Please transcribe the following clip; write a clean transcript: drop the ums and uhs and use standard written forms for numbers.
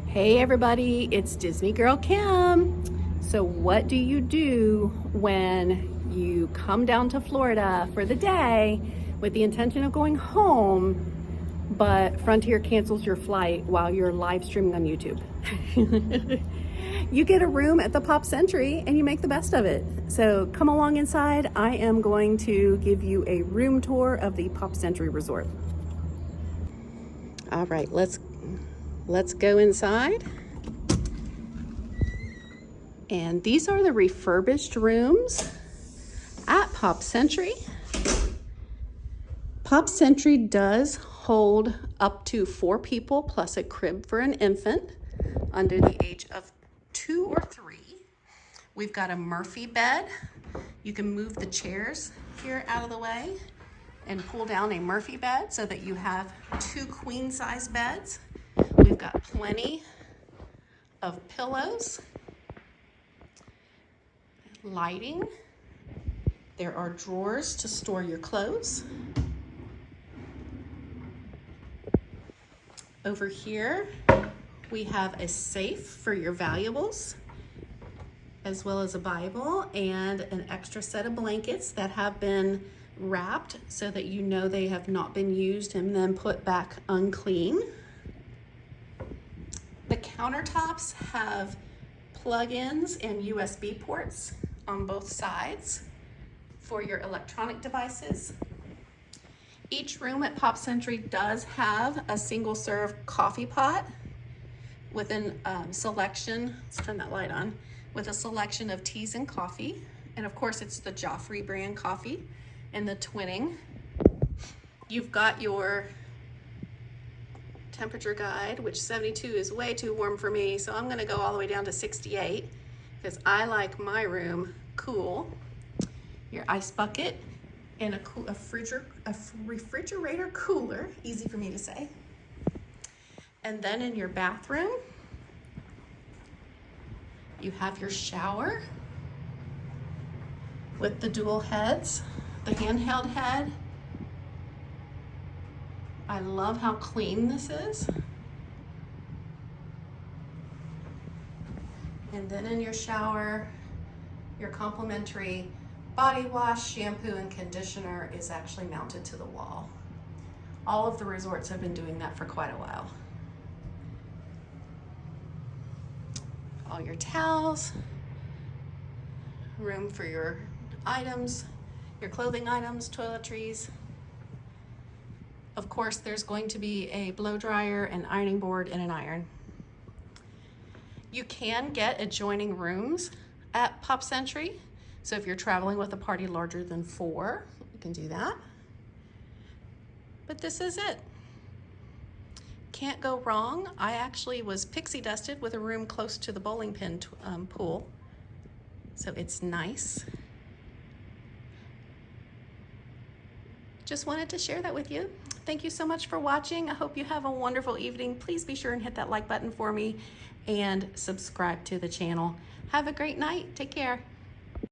Hey everybody, it's Disney Girl Kim. So what do you do when you come down to Florida for the day with the intention of going home, but Frontier cancels your flight while you're live streaming on YouTube? You get a room at the Pop Century and you make the best of it. So come along inside. I am going to give you a room tour of the Pop Century Resort. All right, let's go inside. And these are the refurbished rooms at Pop Century. Pop Century does hold up to 4 people plus a crib for an infant under the age of 2 or 3. We've got a Murphy bed. You can move the chairs here out of the way and pull down a Murphy bed so that you have 2 queen size beds. We've got plenty of pillows, lighting. There are drawers to store your clothes. Over here, we have a safe for your valuables, as well as a Bible and an extra set of blankets that have been wrapped so that you know they have not been used and then put back unclean. The countertops have plug-ins and USB ports on both sides for your electronic devices. Each room at Pop Century does have a single serve coffee pot with an selection, let's turn that light on, with a selection of teas and coffee. And of course it's the Joffrey brand coffee and the twinning. You've got your temperature guide, which 72 is way too warm for me, so I'm gonna go all the way down to 68 because I like my room cool. Your ice bucket and a refrigerator cooler, easy for me to say. And then in your bathroom, you have your shower with the dual heads, the handheld head. I love how clean this is. And then in your shower, your complimentary body wash, shampoo, and conditioner is actually mounted to the wall. All of the resorts have been doing that for quite a while. All your towels, room for your items, your clothing items, toiletries. Of course, there's going to be a blow dryer, an ironing board, and an iron. You can get adjoining rooms at Pop Century. So if you're traveling with a party larger than 4, you can do that. But this is it. Can't go wrong. I actually was pixie dusted with a room close to the bowling pin pool. So it's nice. Just wanted to share that with you. Thank you so much for watching. I hope you have a wonderful evening. Please be sure and hit that like button for me and subscribe to the channel. Have a great night. Take care.